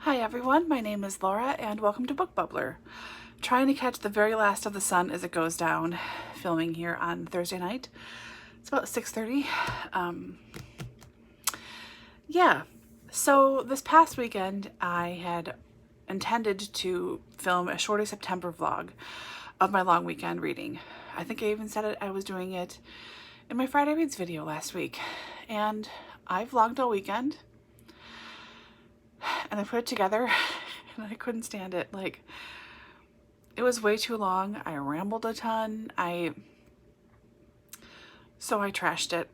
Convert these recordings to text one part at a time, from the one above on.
Hi everyone, my name is Laura and welcome to Book Bubbler. Trying to catch the very last of the sun as it goes down, filming here on Thursday night. It's about 6:30. Yeah, so this past weekend I had intended to film a Shorty September vlog of my long weekend reading. I think I even said it, I was doing it in my Friday Reads video last week. And I vlogged all weekend. And I put it together and I couldn't stand it. Like, it was way too long. I rambled a ton. So I trashed it.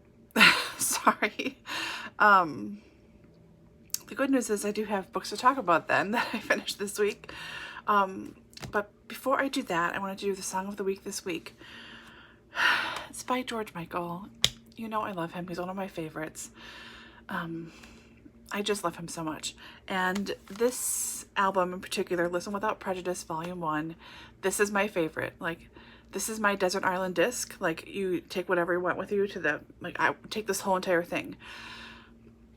Sorry. The good news is I do have books to talk about then that I finished this week. But before I do that, I wanted to do the song of the week this week. It's by George Michael. You know I love him. He's one of my favorites. I just love him so much. And this album in particular, Listen Without Prejudice Volume 1, this is my favorite. Like, this is my desert island disc. Like, you take whatever you want with you to the, like, I take this whole entire thing.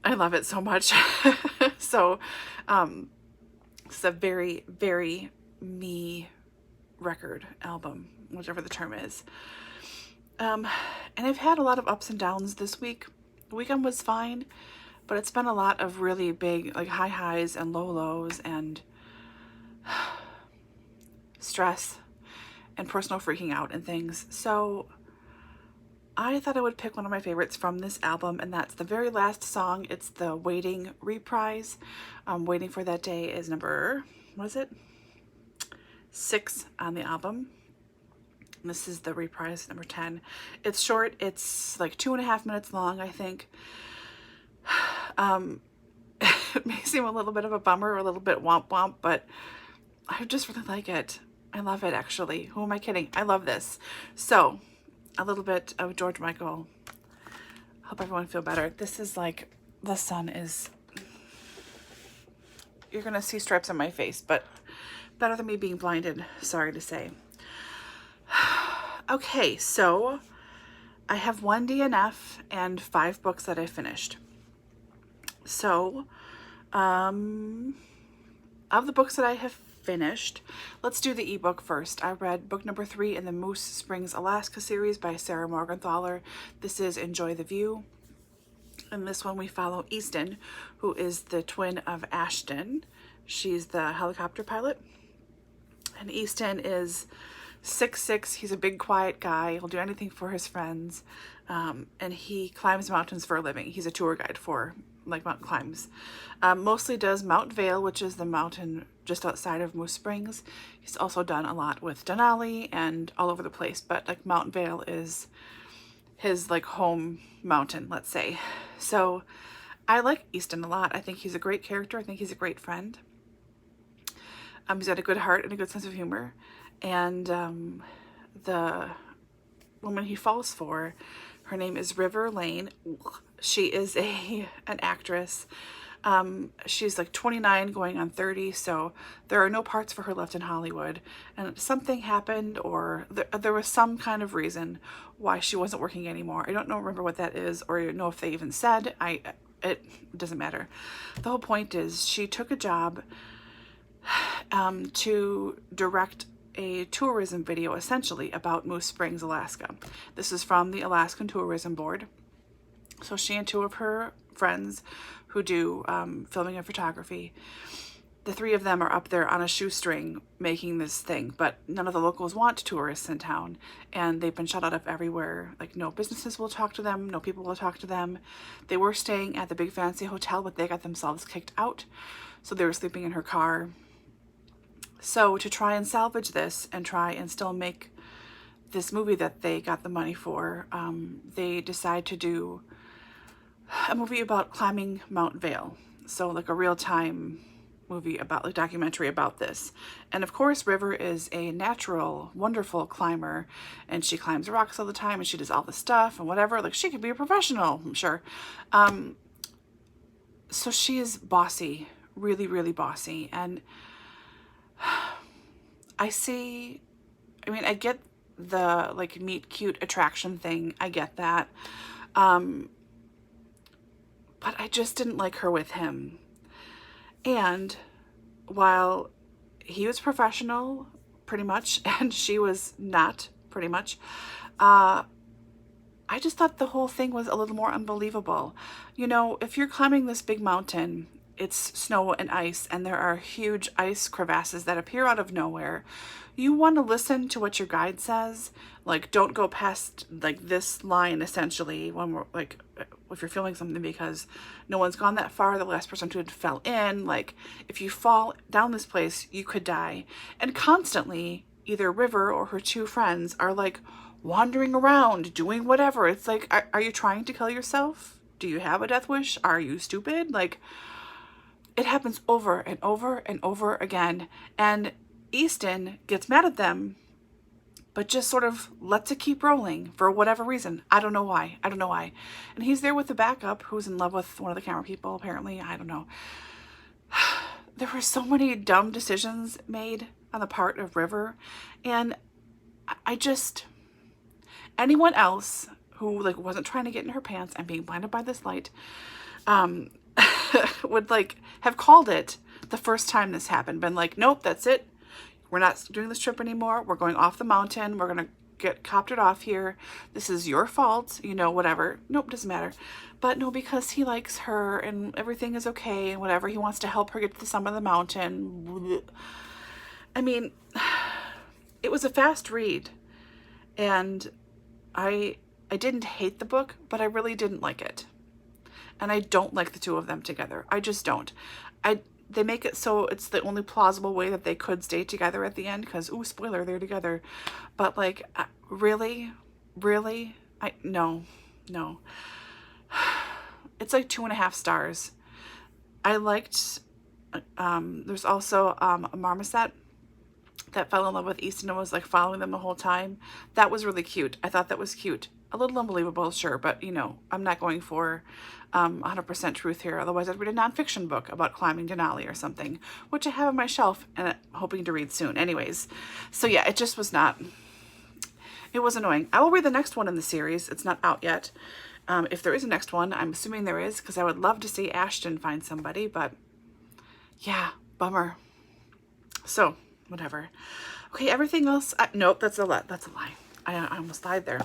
I love it so much. So, it's a very, very me record album, whichever the term is. And I've had a lot of ups and downs this week. The weekend was fine. But it's been a lot of really big, like, high highs and low lows and stress and personal freaking out and things. So I thought I would pick one of my favorites from this album, and that's the very last song. It's the Waiting reprise. Waiting for That Day is number, what is it? 6 on the album. And this is the reprise, number 10. It's short. It's like 2.5 minutes long, I think. It may seem a little bit of a bummer or a little bit womp womp, but I just really like it. I love it, actually. Who am I kidding? I love this. So, a little bit of George Michael. Hope everyone feel better. This is like, the sun is, you're gonna see stripes on my face, but better than me being blinded, sorry to say. Okay, so I have 1 DNF and 5 books that I finished. So, of the books that I have finished, let's do the ebook first. I read book number 3 in the Moose Springs, Alaska series by Sarah Morgenthaler. This is Enjoy the View. In this one, we follow Easton, who is the twin of Ashton. She's the helicopter pilot. And Easton is 6'6". He's a big, quiet guy. He'll do anything for his friends. And he climbs mountains for a living. He's a tour guide for, like, mountain climbs. Mostly does Mount Vale, which is the mountain just outside of Moose Springs. He's also done a lot with Denali and all over the place, but, like, Mount Vale is his, like, home mountain, let's say. So I like Easton a lot. I think he's a great character. I think he's a great friend. He's got a good heart and a good sense of humor. And the woman he falls for, her name is River Lane. She is an actress. She's like 29 going on 30, so there are no parts for her left in Hollywood. And something happened, or there was some kind of reason why she wasn't working anymore. I don't remember what that is, or know if they even said. It doesn't matter. The whole point is she took a job to direct a tourism video, essentially, about Moose Springs, Alaska. This is from the Alaskan Tourism Board. So she and 2 of her friends who do filming and photography, the 3 of them are up there on a shoestring making this thing, but none of the locals want tourists in town, and they've been shut out of everywhere. Like, no businesses will talk to them, no people will talk to them. They were staying at the big fancy hotel, but they got themselves kicked out, so they were sleeping in her car. So to try and salvage this and try and still make this movie that they got the money for, they decide to do a movie about climbing Mount Vale. So like a real-time movie about, like, documentary about this. And of course, River is a natural, wonderful climber, and she climbs rocks all the time, and she does all the stuff and whatever. Like, she could be a professional, I'm sure. So she is bossy, really, really bossy. And I get the, like, meet cute attraction thing. I get that. But I just didn't like her with him. And while he was professional, pretty much, and she was not, pretty much, I just thought the whole thing was a little more unbelievable. You know, if you're climbing this big mountain, it's snow and ice, and there are huge ice crevasses that appear out of nowhere. You want to listen to what your guide says. Like, don't go past, like, this line, essentially, when we're, like, if you're filming something, because no one's gone that far. The last person who fell in. Like, if you fall down this place, you could die. And constantly, either River or her two friends are, like, wandering around, doing whatever. It's like, are you trying to kill yourself? Do you have a death wish? Are you stupid? Like, it happens over and over and over again. And Easton gets mad at them, but just sort of lets it keep rolling for whatever reason. I don't know why. I don't know why. And he's there with the backup who's in love with one of the camera people, apparently. I don't know. There were so many dumb decisions made on the part of River. And I just... anyone else who, like, wasn't trying to get in her pants and being blinded by this light, would, like, have called it the first time this happened. Been like, nope, that's it. We're not doing this trip anymore. We're going off the mountain. We're going to get coptered off here. This is your fault, you know, whatever. Nope, doesn't matter. But no, because he likes her and everything is okay and whatever. He wants to help her get to the summit of the mountain. I mean, it was a fast read. And I didn't hate the book, but I really didn't like it. And I don't like the two of them together. I just don't. They make it so it's the only plausible way that they could stay together at the end, because, ooh, spoiler, they're together. But, like, really? No. It's like 2.5 stars. I liked, there's also a marmoset that fell in love with Easton and was, like, following them the whole time. That was really cute. I thought that was cute. A little unbelievable, sure, but, you know, I'm not going for 100% truth here. Otherwise, I'd read a nonfiction book about climbing Denali or something, which I have on my shelf and I'm hoping to read soon. Anyways, so yeah, it just was not... it was annoying. I will read the next one in the series. It's not out yet. If there is a next one, I'm assuming there is, because I would love to see Ashton find somebody, but yeah, bummer. So... whatever. Okay, everything else... nope, that's a lie. I almost lied there.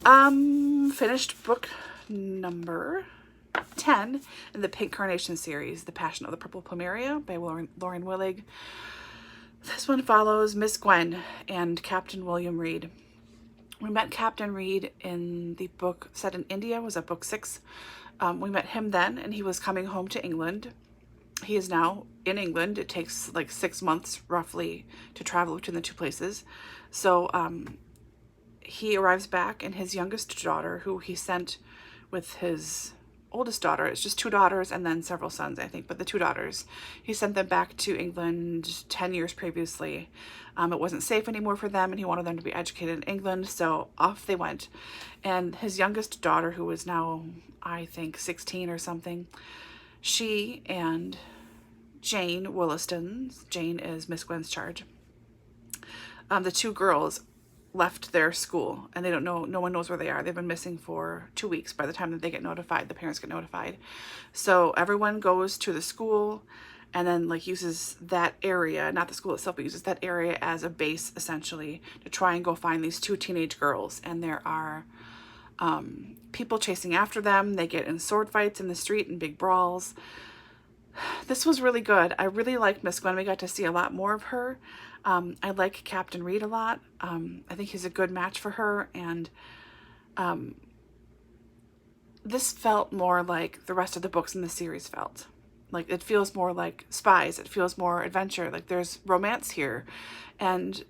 Finished book number 10 in the Pink Carnation series, The Passion of the Purple Plumeria by Lauren Willig. This one follows Miss Gwen and Captain William Reed. We met Captain Reed in the book set in India, was at book 6. We met him then, and he was coming home to England. He is now in England. It takes like 6 months roughly to travel between the two places. So he arrives back, and his youngest daughter, who he sent with his oldest daughter, it's just 2 daughters and then several sons, I think, but the 2 daughters, he sent them back to England 10 years previously. It wasn't safe anymore for them, and he wanted them to be educated in England, so off they went. And his youngest daughter, who is now, I think, 16 or something, she and Jane Williston, Jane is Miss Gwen's charge, the 2 girls left their school, and they don't know, no one knows where they are. They've been missing for 2 weeks. By the time that they get notified, the parents get notified. So everyone goes to the school and then, like, uses that area, not the school itself, but uses that area as a base, essentially, to try and go find these 2 teenage girls. And there are people chasing after them. They get in sword fights in the street and big brawls. This was really good. I really liked Miss Gwen. We got to see a lot more of her. I like Captain Reed a lot. I think he's a good match for her, and this felt more like the rest of the books in the series felt. Like, it feels more like Spies. It feels more adventure. Like, there's romance here, and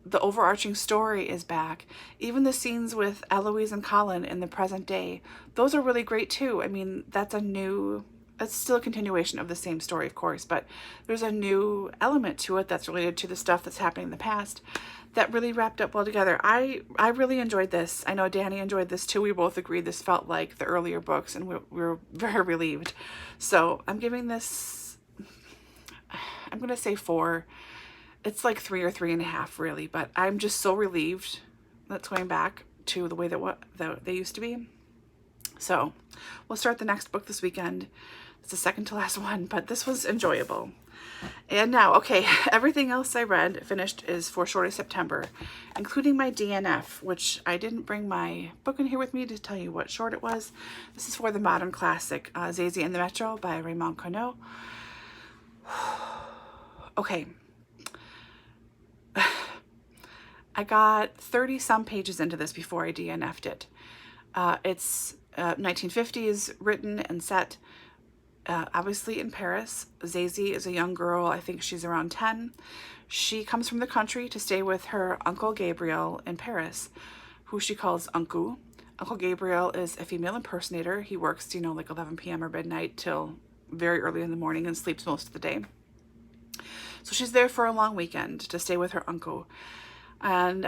the overarching story is back. Even the scenes with Eloise and Colin in the present day, those are really great too. I mean, it's still a continuation of the same story, of course, but there's a new element to it that's related to the stuff that's happening in the past that really wrapped up well together. I really enjoyed this. I know Dani enjoyed this too. We both agreed this felt like the earlier books, and we were very relieved. So I'm giving this, I'm going to say 4. It's like 3 or 3.5 really, but I'm just so relieved that's going back to the way that they used to be. So we'll start the next book this weekend. It's the second to last one, but this was enjoyable. And now, okay, everything else I read, finished, is for Shorty September, including my DNF, which I didn't bring my book in here with me to tell you what short it was. This is for the modern classic, Zazie and the Metro by Raymond Queneau. Okay. I got 30-some pages into this before I DNF'd it. It's 1950s, written and set, obviously in Paris. Zazie is a young girl. I think she's around 10. She comes from the country to stay with her Uncle Gabriel in Paris, who she calls Uncle. Uncle Gabriel is a female impersonator. He works, you know, like 11 p.m. or midnight till very early in the morning and sleeps most of the day. So she's there for a long weekend to stay with her uncle. And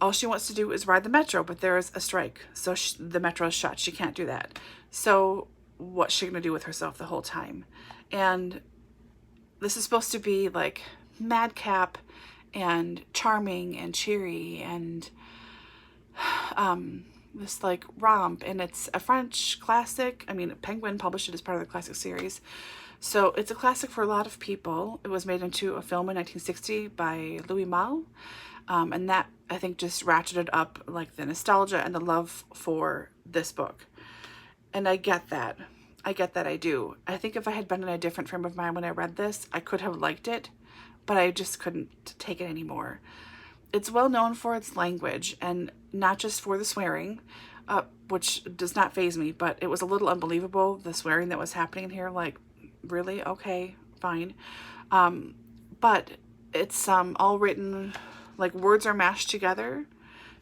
all she wants to do is ride the metro, but there is a strike. So the metro is shut. She can't do that. So what's she going to do with herself the whole time? And this is supposed to be like madcap and charming and cheery and this like romp. And it's a French classic. I mean, Penguin published it as part of the classic series. So it's a classic for a lot of people. It was made into a film in 1960 by Louis Malle. And that, I think, just ratcheted up like the nostalgia and the love for this book. And I get that. I do. I think if I had been in a different frame of mind when I read this, I could have liked it, but I just couldn't take it anymore. It's well known for its language, and not just for the swearing, which does not faze me, but it was a little unbelievable, the swearing that was happening in here. Like, really? Okay, fine. But it's all written, like words are mashed together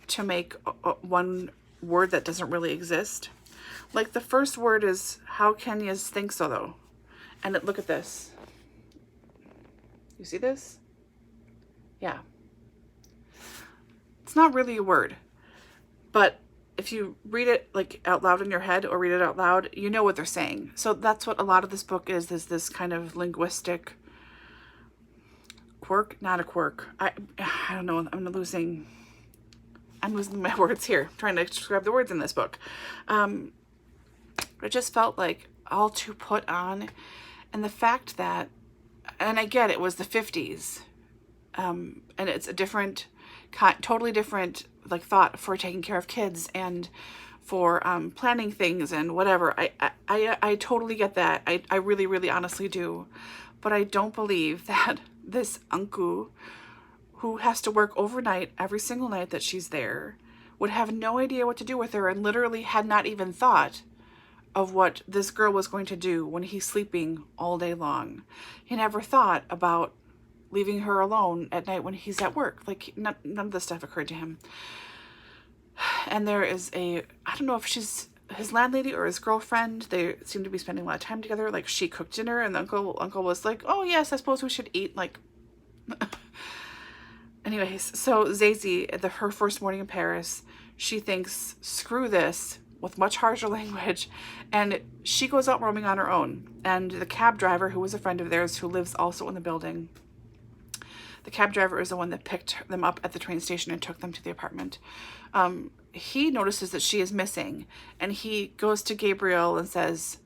to make one word that doesn't really exist. Like the first word is, how can you think so though? And look at this. You see this? Yeah. It's not really a word, but if you read it like out loud in your head or read it out loud, you know what they're saying. So that's what a lot of this book is this kind of linguistic quirk, not a quirk. I don't know. I'm losing my words here. I'm trying to describe the words in this book. It just felt like all too put on. And the fact that, and I get it was the 50s, and it's a different, totally different like thought for taking care of kids and for planning things and whatever. I totally get that. I really, really honestly do. But I don't believe that this uncle, who has to work overnight every single night that she's there, would have no idea what to do with her and literally had not even thought of what this girl was going to do when he's sleeping all day long. He never thought about leaving her alone at night when he's at work. Like, none of this stuff occurred to him. And there is I don't know if she's his landlady or his girlfriend. They seem to be spending a lot of time together. Like, she cooked dinner and the uncle was like, oh yes, I suppose we should eat. Like, anyways, so Zazie, her first morning in Paris, she thinks, screw this, with much harsher language, and she goes out roaming on her own. And the cab driver, who was a friend of theirs who lives also in the building, the cab driver is the one that picked them up at the train station and took them to the apartment. He notices that she is missing, and he goes to Gabriel and says,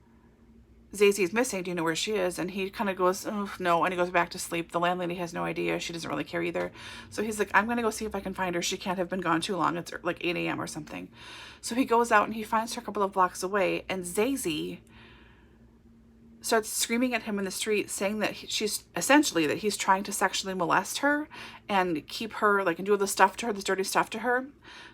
Zazie is missing. Do you know where she is? And he kind of goes, oh, no. And he goes back to sleep. The landlady has no idea. She doesn't really care either. So he's like, I'm going to go see if I can find her. She can't have been gone too long. It's like 8 a.m. or something. So he goes out and he finds her a couple of blocks away. And Zazie starts screaming at him in the street, saying that she's essentially that he's trying to sexually molest her and keep her, like, and do all this stuff to her, this dirty stuff to her.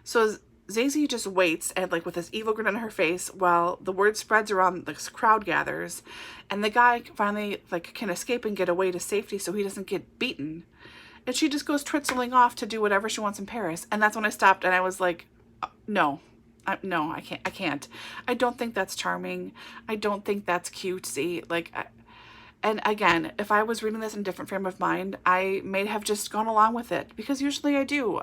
So Zazie just waits and, like, with this evil grin on her face while the word spreads around, the crowd gathers, and the guy finally, like, can escape and get away to safety so he doesn't get beaten. And she just goes twitzling off to do whatever she wants in Paris. And that's when I stopped and I was like, no, I can't. I don't think that's charming. I don't think that's cutesy. Like, and again, if I was reading this in a different frame of mind, I may have just gone along with it, because usually I do.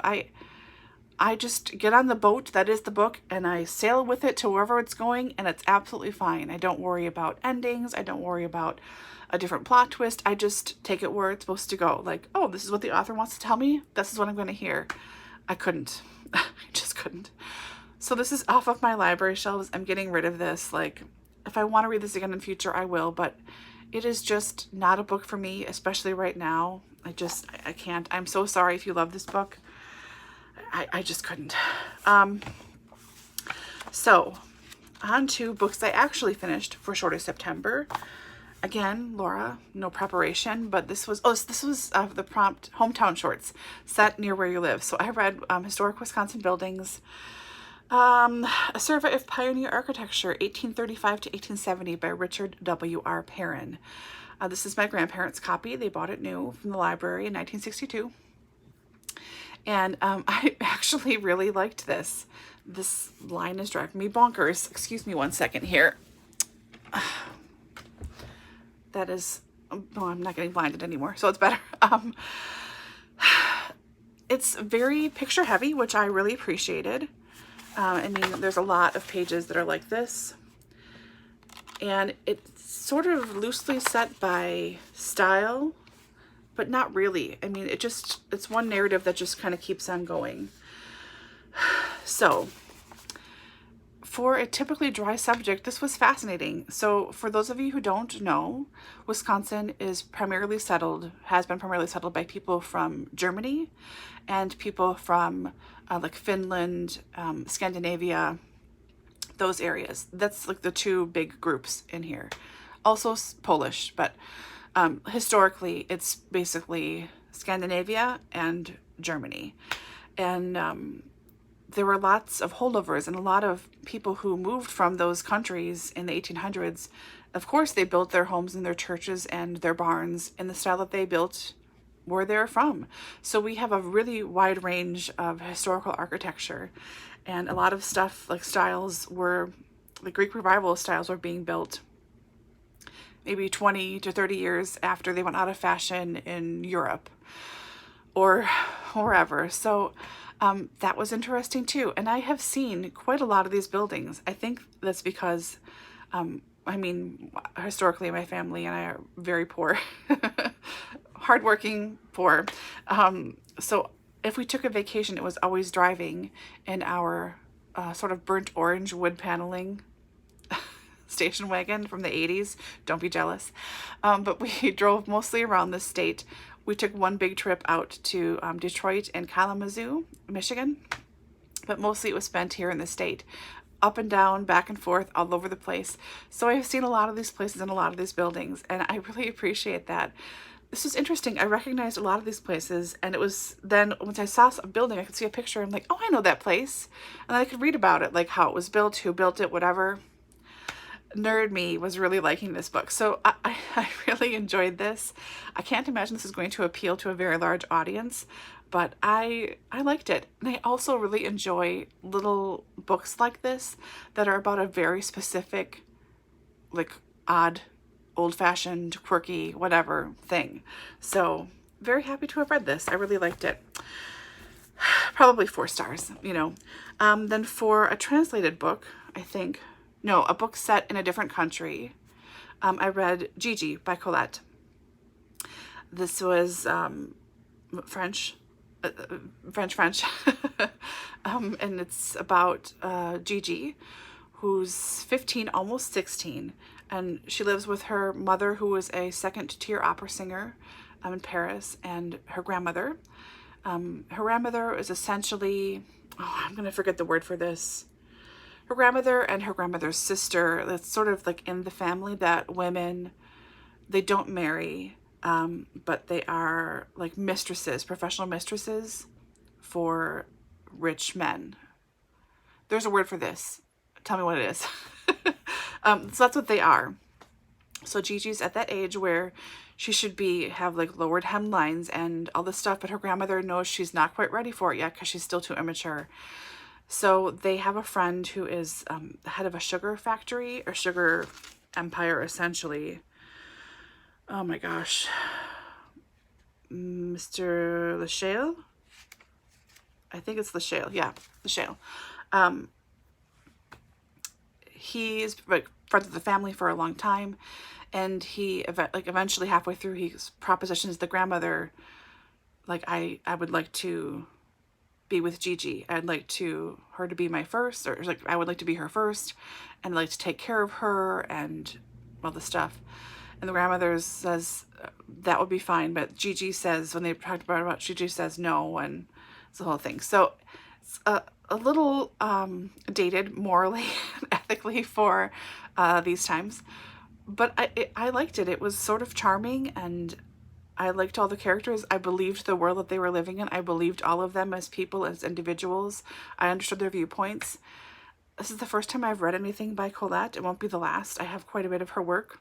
I just get on the boat that is the book and I sail with it to wherever it's going, and it's absolutely fine. I don't worry about endings. I don't worry about a different plot twist. I just take it where it's supposed to go. Like, oh, this is what the author wants to tell me. This is what I'm going to hear. I couldn't. I just couldn't. So this is off of my library shelves. I'm getting rid of this. Like, if I want to read this again in future, I will, but It is just not a book for me, especially right now. I can't. I'm so sorry if you love this book. I just couldn't. So on to books I actually finished for Shorty September. Again, Laura, no preparation, but this was the prompt hometown shorts set near where you live. So I read Historic Wisconsin Buildings, a survey of pioneer architecture, 1835 to 1870 by Richard W.R. Perrin. This is my grandparents' copy. They bought it new from the library in 1962. And I actually really liked this. This line is driving me bonkers. Excuse me one second here. That is, oh, I'm not getting blinded anymore, so it's better. It's very picture heavy, which I really appreciated. I mean, there's a lot of pages that are like this. And it's sort of loosely set by style, but not really. I mean, it's one narrative that just kind of keeps on going. So, for a typically dry subject, this was fascinating. So for those of you who don't know, Wisconsin is primarily settled, has been primarily settled by people from Germany and people from like Finland, Scandinavia, those areas. That's like the two big groups in here. Also Polish, but historically it's basically Scandinavia and Germany. And there were lots of holdovers and a lot of people who moved from those countries in the 1800s. Of course, they built their homes and their churches and their barns in the style that they built where they're from. So we have a really wide range of historical architecture, and a lot of stuff like styles were, the Greek Revival styles were being built maybe 20 to 30 years after they went out of fashion in Europe or wherever. So that was interesting too. And I have seen quite a lot of these buildings. I think that's because, I mean, historically my family and I are very poor, hardworking, poor. So if we took a vacation, it was always driving in our sort of burnt orange wood paneling station wagon from the 80s. Don't be jealous. But we drove mostly around the state. We took one big trip out to Detroit and Kalamazoo, Michigan, but mostly it was spent here in the state, up and down, back and forth, all over the place. So I've seen a lot of these places and a lot of these buildings, and I really appreciate that. This was interesting. I recognized a lot of these places, and it was then once I saw a building, I could see a picture. I'm like, oh, I know that place. And then I could read about it, like how it was built, who built it, whatever. Nerd me was really liking this book. So I really enjoyed this. I can't imagine this is going to appeal to a very large audience, but I liked it. And I also really enjoy little books like this that are about a very specific, like odd, old-fashioned, quirky, whatever thing. So very happy to have read this. I really liked it. Probably 4 stars, you know. Then for a translated book, I think, no, a book set in a different country, I read Gigi by Colette. This was French. And it's about Gigi, who's 15, almost 16, and she lives with her mother, who is a second-tier opera singer in Paris, and her grandmother. Her grandmother is essentially, oh, I'm going to forget the word for this. Her grandmother and her grandmother's sister, that's sort of like in the family that women, they don't marry, but they are like mistresses, professional mistresses for rich men. There's a word for this. Tell me what it is. So that's what they are. So Gigi's at that age where she should have like lowered hemlines and all this stuff, but her grandmother knows she's not quite ready for it yet because she's still too immature. So they have a friend who is the head of a sugar factory or sugar empire, essentially. Oh my gosh. Mr. Lachelle? I think it's Lachelle. Yeah, Lachelle. He's like friends with the family for a long time, and he eventually halfway through he propositions the grandmother, like, I would like to be with Gigi. I'd like her to be my first, or like I would like to be her first, and like to take care of her and all the stuff. And And the grandmother says that would be fine, but Gigi says, when they talked about Gigi says no, and it's the whole thing. So it's a little dated morally and ethically for these times, but I liked it. It was sort of charming, and I liked all the characters. I believed the world that they were living in. I believed all of them as people, as individuals. I understood their viewpoints. This is the first time I've read anything by Colette. It won't be the last. I have quite a bit of her work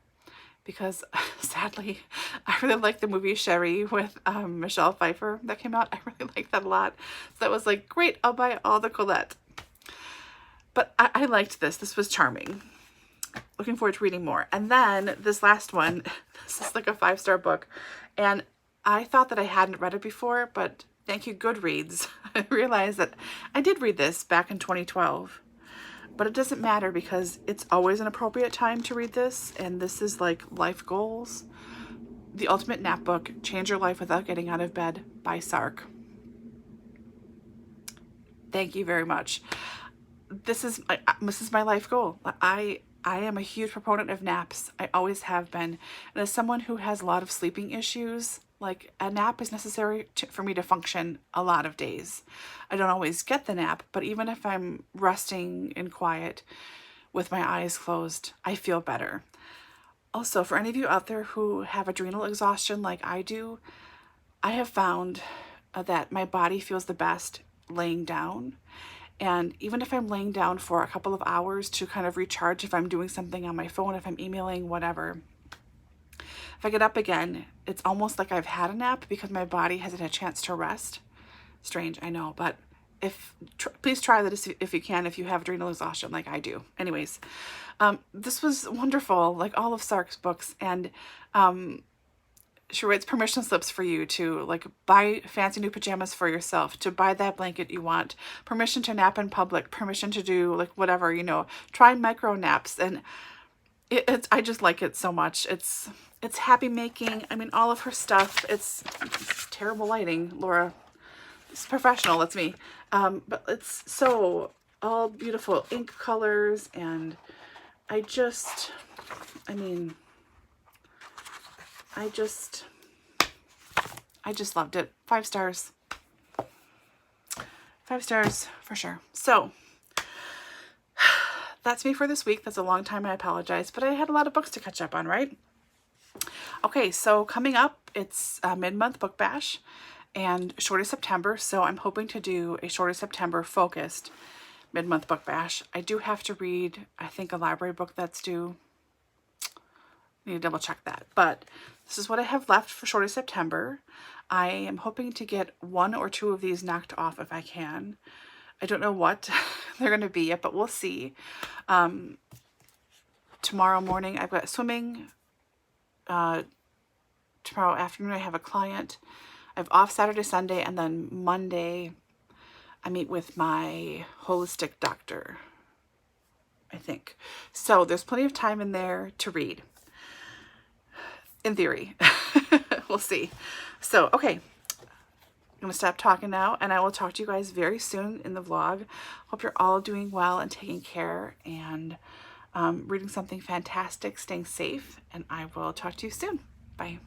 because, sadly, I really like the movie Sherry with Michelle Pfeiffer that came out. I really like that a lot. So that was like, great, I'll buy all the Colette. But I liked this. This was charming. Looking forward to reading more. And then this last one, this is like a 5-star book. And I thought that I hadn't read it before, but thank you, Goodreads. I realized that I did read this back in 2012. But it doesn't matter because it's always an appropriate time to read this. And this is like Life Goals. The Ultimate Nap Book, Change Your Life Without Getting Out of Bed by SARK. Thank you very much. This is my life goal. I am a huge proponent of naps. I always have been. And as someone who has a lot of sleeping issues, like a nap is necessary for me to function a lot of days. I don't always get the nap, but even if I'm resting in quiet with my eyes closed, I feel better. Also, for any of you out there who have adrenal exhaustion like I do, I have found that my body feels the best laying down. And even if I'm laying down for a couple of hours to kind of recharge, if I'm doing something on my phone, if I'm emailing, whatever, if I get up again, it's almost like I've had a nap because my body hasn't had a chance to rest. Strange, I know, but please try this if you can, if you have adrenal exhaustion like I do. Anyways, this was wonderful, like all of SARK's books. And she writes permission slips for you to like buy fancy new pajamas for yourself, to buy that blanket you want, permission to nap in public, permission to do like whatever, you know, try micro naps. And it's I just like it so much. It's happy making. I mean, all of her stuff, it's terrible lighting, Laura. It's professional, that's me. But it's so all beautiful ink colors, and I just loved it. 5 stars. 5 stars for sure. So that's me for this week. That's a long time. I apologize, but I had a lot of books to catch up on, right? Okay, so coming up, it's a mid-month book bash and Shorty September. So I'm hoping to do a Shorty September focused mid-month book bash. I do have to read, I think, a library book that's due. Need to double check that. But this is what I have left for Shorty September. I am hoping to get 1 or 2 of these knocked off if I can. I don't know what they're going to be yet, but we'll see. Tomorrow morning I've got swimming. Tomorrow afternoon I have a client. I have off Saturday, Sunday, and then Monday I meet with my holistic doctor, I think. So there's plenty of time in there to read. In theory. We'll see. So, okay. I'm going to stop talking now, and I will talk to you guys very soon in the vlog. Hope you're all doing well and taking care and reading something fantastic, staying safe, and I will talk to you soon. Bye.